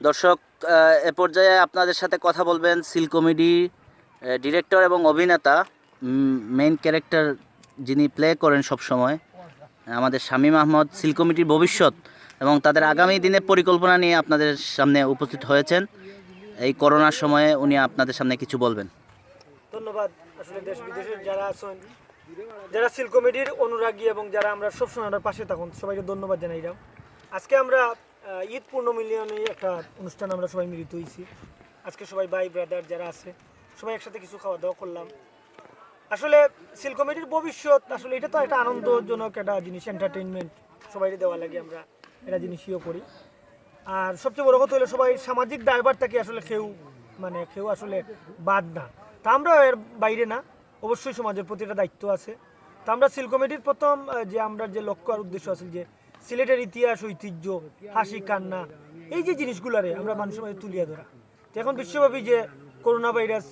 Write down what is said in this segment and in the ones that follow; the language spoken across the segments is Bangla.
দর্শক এ পর্যায়ে আপনাদের সাথে কথা বলবেন সিল কমেডি ডিরেক্টর এবং অভিনেতা মেইন ক্যারেক্টার যিনি প্লে করেন সব সময় আমাদের শামীম আহমদ। সিল কমিটির ভবিষ্যৎ এবং তাদের আগামী দিনের পরিকল্পনা নিয়ে আপনাদের সামনে উপস্থিত হয়েছেন। এই করোনার সময়ে উনি আপনাদের সামনে কিছু বলবেন। ধন্যবাদ। আসলে দেশ বিদেশের যারা আছেন, যারা সিল কমেডির অনুরাগী এবং যারা আমরা সবসময় আমরা পাশে থাকুন, সবাইকে ধন্যবাদ জানাই। আজকে আমরা ঈদ পূর্ণ মিলনে একটা অনুষ্ঠান আমরা সবাই মিলিত হয়েছি। আজকে সবাই ভাই ব্রাদার যারা আছে সবাই একসাথে কিছু খাওয়া দাওয়া করলাম। আসলে সিল কমেডির ভবিষ্যৎ আসলে এটা তো একটা আনন্দজনক একটা জিনিস, এন্টারটেইনমেন্ট সবাই দেওয়া লাগে, আমরা এটা জিনিসইও করি। আর সবচেয়ে বড় কথা হলো সবাই সামাজিক দায়ভারটাকে আসলে কেউ আসলে বাদ না, তা আমরা এর বাইরে না, অবশ্যই সমাজের প্রতি একটা দায়িত্ব আছে। তা আমরা সিল কমেডির প্রথম যে আমরা যে লক্ষ্য আর উদ্দেশ্য আছে যে সিলেটের ইতিহাস, ঐতিহ্য, হাসি কান্না, এই যে জিনিসগুলারে আমরা মানুষের মাঝে তুলিয়া ধরা। তো এখন বিশ্বব্যাপী যে করোনা ভাইরাস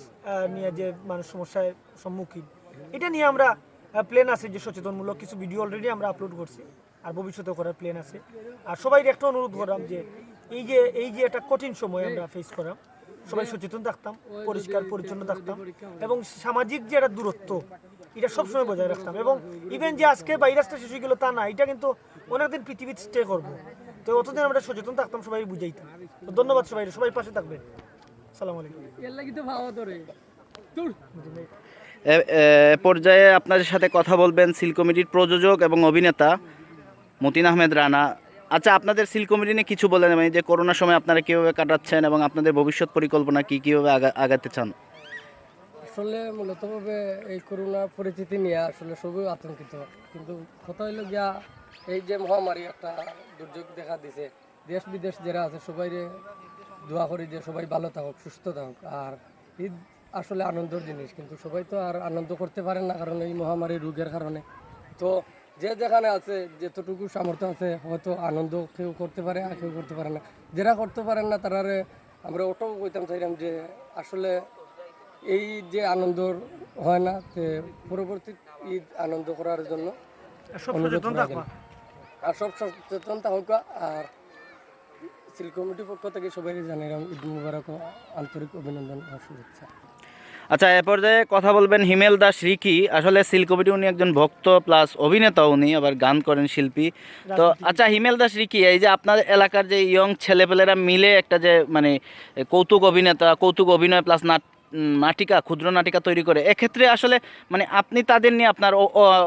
নিয়ে যে মানুষ সমস্যার সম্মুখীন, এটা নিয়ে আমরা প্ল্যান আছে যে সচেতনমূলক কিছু ভিডিও অলরেডি আমরা আপলোড করছি, আর ভবিষ্যতেও করার প্ল্যান আছে। আর সবাই একটা অনুরোধ করলাম যে এই যে একটা কঠিন সময় আমরা ফেস করাম, সবাই সচেতন থাকতাম, পরিষ্কার পরিচ্ছন্ন থাকতাম এবং সামাজিক যে একটা দূরত্ব এটা সবসময় বজায় রাখতাম। এবং ইভেন যে আজকে ভাইরাসটা শেষ হয়ে গেল তা না, এটা কিন্তু অনেকদিন পৃথিবীতে স্টে করবো। তো অতদিন আমরা সচেতন থাকতাম, সবাই বুঝাইতাম। তো ধন্যবাদ সবাই পাশে থাকবেন। আসসালামু আলাইকুম। পর্যায়ে আপনাদের সাথে কথা বলবেন সিল কমেডির প্রযোজক এবং অভিনেতা মতিন আহমেদ রানা। আচ্ছা, আপনাদের সিল কমেডি নিয়ে কিছু বলেন, মানে যে করোনার সময় আপনারা কীভাবে কাটাচ্ছেন এবং আপনাদের ভবিষ্যৎ পরিকল্পনা কীভাবে আগাতে চান? আসলে মূলতভাবে এই করোনা পরিস্থিতি নিয়ে আসলে সবই আতঙ্কিত, কিন্তু কথা হইল গিয়া এই যে মহামারী একটা দুর্যোগ দেখা দিছে, দেশ বিদেশ যারা আছে সবাই দোয়া করি যে সবাই ভালো থাকুক, সুস্থ থাকুক। আর ঈদ আসলে আনন্দের জিনিস, কিন্তু সবাই তো আর আনন্দ করতে পারেন না, কারণ এই মহামারী রোগের কারণে। তো যে যেখানে আছে যতটুকু সামর্থ্য আছে হয়তো আনন্দ কেউ করতে পারে আর কেউ করতে পারে না। যারা করতে পারেন না তারারে আমরা ওটাও কইতাম চাইলাম যে আসলে এই যে আনন্দ হয় না, পরবর্তী ঈদ আনন্দ করার জন্য আর সব সচেতন থাকুক। আর সিল কমিটির পক্ষ থেকে সবাই জানাইলাম ঈদ মুবারক, আন্তরিক অভিনন্দন ও শুভেচ্ছা। আচ্ছা, এ পর্যায়ে কথা বলবেন হিমেল দাস রিকি। আসলে সিল কমেডি উনি একজন ভক্ত প্লাস অভিনেতা, উনি আবার গান করেন, শিল্পী। তো আচ্ছা, হিমেল দাস রিকি, এই যে আপনার এলাকার যে ইয়ং ছেলেপেলেরা মিলে একটা যে মানে কৌতুক অভিনয় প্লাস নাটিকা, ক্ষুদ্র নাটিকা তৈরি করে, এক্ষেত্রে আসলে মানে আপনি তাদের নিয়ে আপনার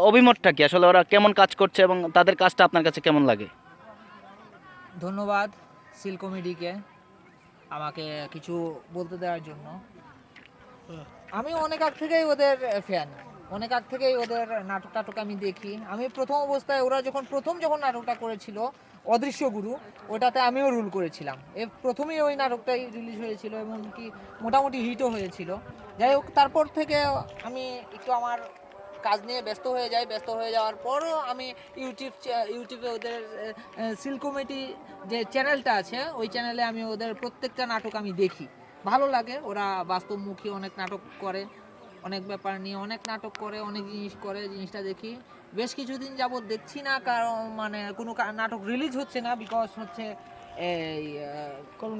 অভিমতটা কি? আসলে ওরা কেমন কাজ করছে এবং তাদের কাজটা আপনার কাছে কেমন লাগে? ধন্যবাদ সিল কমেডিকে আমাকে কিছু বলতে দেওয়ার জন্য। আমি অনেক আগ থেকেই ওদের ফ্যান, অনেক আগ থেকেই ওদের নাটক আমি দেখি। আমি প্রথম অবস্থায় ওরা যখন নাটকটা করেছিল অদৃশ্য গুরু, ওটাতে আমিও রোল করেছিলাম। প্রথমেই ওই নাটকটাই রিলিজ হয়েছিল এবং কি মোটামুটি হিটও হয়েছিল। যাই হোক, তারপর থেকে আমি একটু আমার কাজ নিয়ে ব্যস্ত হয়ে যাওয়ার পরও আমি ইউটিউবে ওদের সিল কমেডি যে চ্যানেলটা আছে, ওই চ্যানেলে আমি ওদের প্রত্যেকটা নাটক আমি দেখি, ভালো লাগে। ওরা বাস্তবমুখী অনেক নাটক করে, অনেক ব্যাপার নিয়ে অনেক নাটক করে, অনেক জিনিস করে, জিনিসটা দেখি। বেশ কিছুদিন যাবত দেখছি না, কারণ মানে কোনো নাটক রিলিজ হচ্ছে না, বিকজ হচ্ছে এই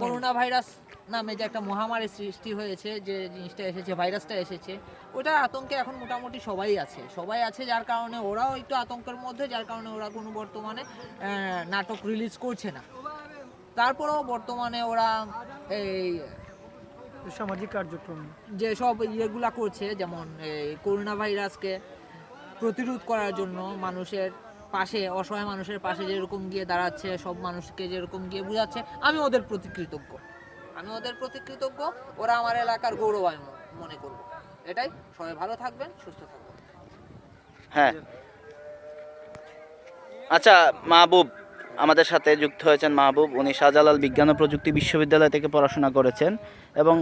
করোনা ভাইরাস নামে যে একটা মহামারী সৃষ্টি হয়েছে, যে জিনিসটা এসেছে, ভাইরাসটা এসেছে, ওটার আতঙ্কে এখন মোটামুটি সবাই আছে, যার কারণে ওরাও একটু আতঙ্কের মধ্যে, যার কারণে ওরা কোনো বর্তমানে নাটক রিলিজ করছে না। তারপরেও বর্তমানে ওরা এই সামাজিক কার্যক্রম যে সব ইয়েগুলা করছে, যেমন এই করোনা ভাইরাসকে প্রতিরোধ করার জন্য মানুষের পাশে, অসহায় মানুষের পাশে যেরকম গিয়ে দাঁড়াচ্ছে, সব মানুষকে যেরকম গিয়ে বোঝাচ্ছে, আমি ওদের প্রতি কৃতজ্ঞ। ওরা আমার এলাকার গৌরব আমি মনে করব। এটাই। সবাই ভালো থাকবেন, সুস্থ থাকবেন। হ্যাঁ, আচ্ছা, মাহবুব আমাদের সাথে যুক্ত হয়েছেন। মাহবুব, উনি শাহজালাল বিজ্ঞান ও প্রযুক্তি বিশ্ববিদ্যালয় থেকে পড়াশোনা করেছেন এবং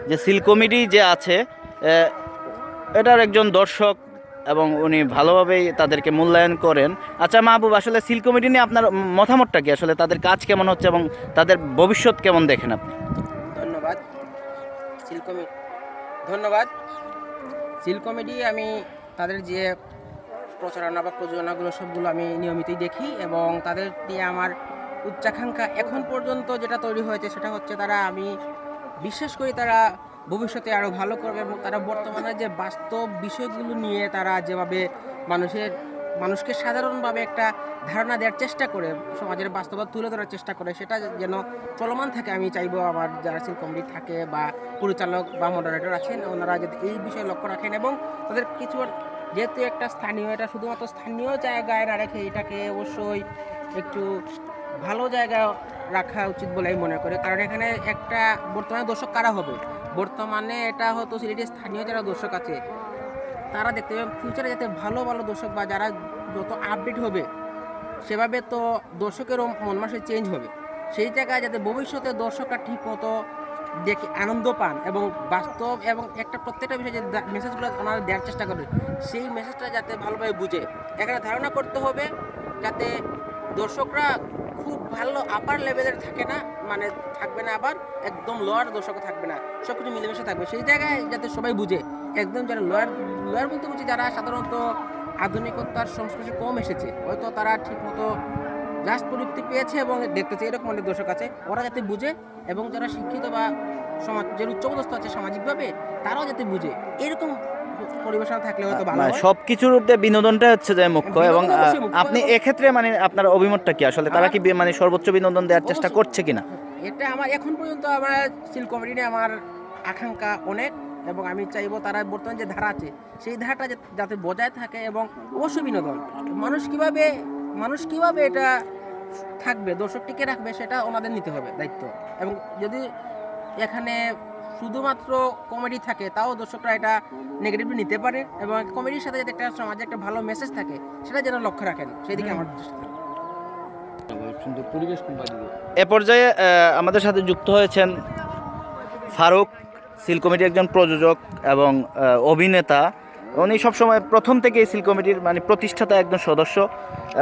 যে সিল কমেডি যে আছে এটার একজন দর্শক এবং উনি ভালোভাবেই তাদেরকে মূল্যায়ন করেন। আচ্ছা মাহবুব, আসলে সিল কমেডি নিয়ে আপনার মতামতটা কি? আসলে তাদের কাজ কেমন হচ্ছে এবং তাদের ভবিষ্যৎ কেমন দেখেন আপনি? ধন্যবাদ সিল কমেডি। আমি তাদের যে প্রচারণা বা প্রযোজনাগুলো সবগুলো আমি নিয়মিতই দেখি এবং তাদের দিয়ে আমার উচ্চাকাঙ্ক্ষা এখন পর্যন্ত যেটা তৈরি হয়েছে সেটা হচ্ছে আমি বিশ্বাস করি তারা ভবিষ্যতে আরও ভালো করবে এবং তারা বর্তমানে যে বাস্তব বিষয়গুলো নিয়ে তারা যেভাবে মানুষকে সাধারণভাবে একটা ধারণা দেওয়ার চেষ্টা করে, সমাজের বাস্তবতা তুলে ধরার চেষ্টা করে, সেটা যেন চলমান থাকে। আমি চাইবো আমার যারা সিল কমিটি থাকে বা পরিচালক বা মডারেটর আছেন ওনারা যদি এই বিষয়ে লক্ষ্য রাখেন এবং তাদের কিছু যেহেতু একটা স্থানীয়, এটা শুধুমাত্র স্থানীয় জায়গায় না রেখে এটাকে অবশ্যই একটু ভালো জায়গায় রাখা উচিত বলে আমি মনে করি। কারণ এখানে একটা বর্তমানে দর্শক কারা হবে, বর্তমানে এটা হয়তো সিলেটের স্থানীয় যারা দর্শক আছে তারা দেখতে পাবে, ফিউচারে যাতে ভালো ভালো দর্শক বা যারা যত আপডেট হবে সেভাবে তো দর্শকেরও মন মানসিক চেঞ্জ হবে। সেই জায়গায় যাতে ভবিষ্যতে দর্শকরা ঠিক মতো দেখে আনন্দ পান এবং বাস্তব এবং একটা প্রত্যেকটা বিষয়ে যে মেসেজগুলো আমাদের দেওয়ার চেষ্টা করবে সেই মেসেজটা যাতে ভালোভাবে বুঝে এখানে ধারণা করতে হবে, যাতে দর্শকরা খুব ভালো আপার লেভেলের থাকে না, মানে থাকবে না, আবার একদম লোয়ার দর্শক থাকবে না, সব কিছু মিলেমিশে থাকবে। সেই জায়গায় যাতে সবাই বুঝে একদম যারা লোয়ার বলতে বুঝি যারা সাধারণত আধুনিকতার সংস্পর্শে কম এসেছে, হয়তো তারা ঠিকমতো জাস্ট প্রযুক্তি পেয়েছে এবং দেখতেছে এরকম অনেক দর্শক আছে, ওরা যাতে বুঝে এবং যারা শিক্ষিত বা সমাজের উচ্চপদস্থ আছে সামাজিকভাবে তারাও যাতে বুঝে এরকম পরিবেশনা থাকলে হয়তো ভালো হয়। সবকিছুর মধ্যে বিনোদনটা হচ্ছে যে মুখ্য। এবং আপনি এক্ষেত্রে মানে আপনার অভিমতটা কি আসলে তারা কি মানে সর্বোচ্চ বিনোদন দেওয়ার চেষ্টা করছে কিনা? এটা আমার এখন পর্যন্ত আমার সিল কমিটি নিয়ে আমার আকাঙ্ক্ষা অনেক এবং আমি চাইবো তারা বর্তমানে যে ধারা আছে সেই ধারাটা যাতে বজায় থাকে এবং অবশ্যই বিনোদন মানুষ কিভাবে এটা থাকবে, দর্শক টিকে রাখবে সেটা ওনাদের নিতে হবে দায়িত্ব। এবং যদি এখানে শুধুমাত্র কমেডি থাকে তাও দর্শকরা এটা নেগেটিভলি নিতে পারে এবং কমেডির সাথে যাতে একটা সমাজে একটা ভালো মেসেজ থাকে সেটা যেন লক্ষ্য রাখেন, সেই দিকে আমার চেষ্টা থাকে। এ পর্যায়ে আমাদের সাথে যুক্ত হয়েছেন ফারুক, সিল কমিটির একজন প্রযোজক এবং অভিনেতা। উনি সবসময় প্রথম থেকেই সিল কমিটির মানে প্রতিষ্ঠাতা একজন সদস্য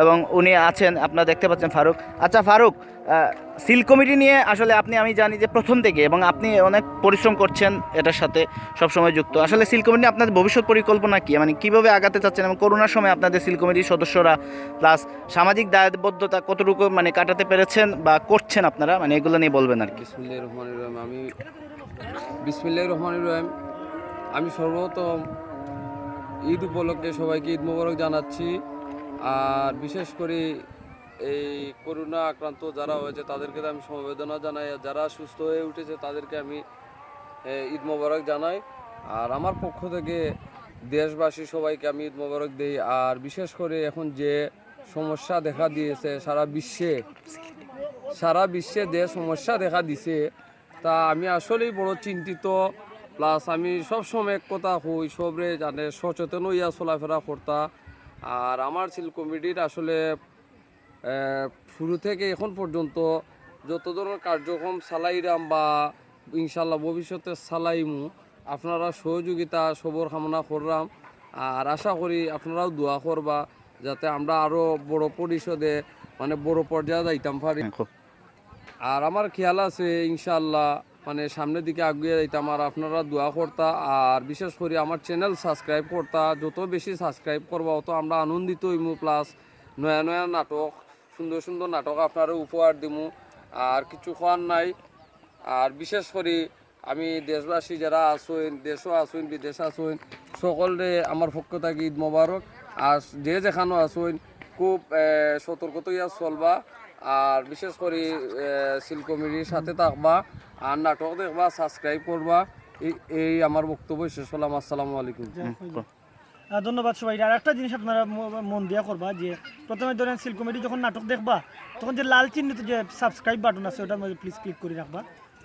এবং উনি আছেন, আপনারা দেখতে পাচ্ছেন ফারুক। আচ্ছা ফারুক, সিল কমিটি নিয়ে আসলে আমি জানি যে প্রথম থেকে এবং আপনি অনেক পরিশ্রম করছেন এটার সাথে সবসময় যুক্ত। আসলে সিল কমিটি আপনাদের ভবিষ্যৎ পরিকল্পনা কি, মানে কীভাবে আগাতে চাচ্ছেন এবং করোনার সময় আপনাদের সিল কমিটির সদস্যরা প্লাস সামাজিক দায়বদ্ধতা কতটুকু মানে কাটাতে পেরেছেন বা করছেন আপনারা, মানে এগুলো নিয়ে বলবেন আর কি। বিসমিল্লাহির রহমানির রহিম। আমি সর্বপ্রথম ঈদ উপলক্ষে সবাইকে ঈদ মোবারক জানাচ্ছি। আর বিশেষ করে এই করোনা আক্রান্ত যারা হয়েছে তাদেরকে আমি সমবেদনা জানাই, আর যারা সুস্থ হয়ে উঠেছে তাদেরকে আমি ঈদ মোবারক জানাই। আর আমার পক্ষ থেকে দেশবাসী সবাইকে আমি ঈদ মোবারক দিই। আর বিশেষ করে এখন যে সমস্যা দেখা দিয়েছে সারা বিশ্বে যে সমস্যা দেখা দিছে তা আমি আসলেই বড় চিন্তিত। প্লাস আমি সবসময় এক কথা হই, সবরে জানে সচেতন হইয়া চলাফেরা করতা। আর আমার সিল কমিটির আসলে শুরু থেকে এখন পর্যন্ত যত ধরনের কার্যক্রম চালাইরাম বা ইনশাল্লাহ ভবিষ্যতে চালাইমু, আপনারা সহযোগিতা সবর কামনা করলাম। আর আশা করি আপনারাও দোয়া করবা যাতে আমরা আরও বড় পরিষদে মানে বড় পর্যায়ে যাইতাম পারি। আর আমার খেয়াল আছে ইনশাল্লাহ মানে সামনের দিকে আগুয়ে যাইতাম। আর আপনারা দোয়া করতা আর বিশেষ করে আমার চ্যানেল সাবস্ক্রাইব করতা, যত বেশি সাবস্ক্রাইব করবা অত আমরা আনন্দিত হইমু। প্লাস নয়া নয়া নাটক, সুন্দর সুন্দর নাটক আপনারা উপহার দিমু। আর কিছু খাওয়ার নাই। আর বিশেষ করে আমি দেশবাসী যারা আসুন, দেশও আসুন বিদেশ আসুন, সকলে আমার পক্ষ থেকে ঈদ মোবারক। আর যে যেখানে আসুন খুব সতর্কতা ইয়া চলবা। আর বিশেষ করে সিল কমিটির সাথে থাকবা আর নাটক দেখবা, সাবস্ক্রাইব করবা। এই আমার বক্তব্য শেষ হলাম। আসসালামু আলাইকুম। ধন্যবাদ সবাই। আর একটা জিনিস আপনারা মন দিয়া করবা যে প্রথমে ধরেন সিল কমিটি যখন নাটক দেখবা তখন যে লাল চিহ্নিত যে সাবস্ক্রাইব বাটন আছে ওটার মধ্যে প্লিজ ক্লিক করে রাখবা।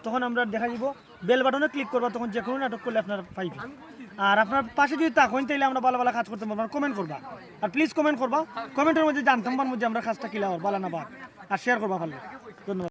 তখন আমরা দেখা যাব বেল বাটনে ক্লিক করবা, তখন যে কোনো নাটক করলে আপনারা পাইবেন। আর আপনার পাশে যদি তখন তাইলে আমরা ভালো ভালো কাজ করতে পারবো, কমেন্ট করবা। আর প্লিজ কমেন্ট করবা, কমেন্টের মধ্যে জানতাম মধ্যে আমরা কাজটা কিলা ভালো না বা আর শেয়ার করবা ভালো। ধন্যবাদ।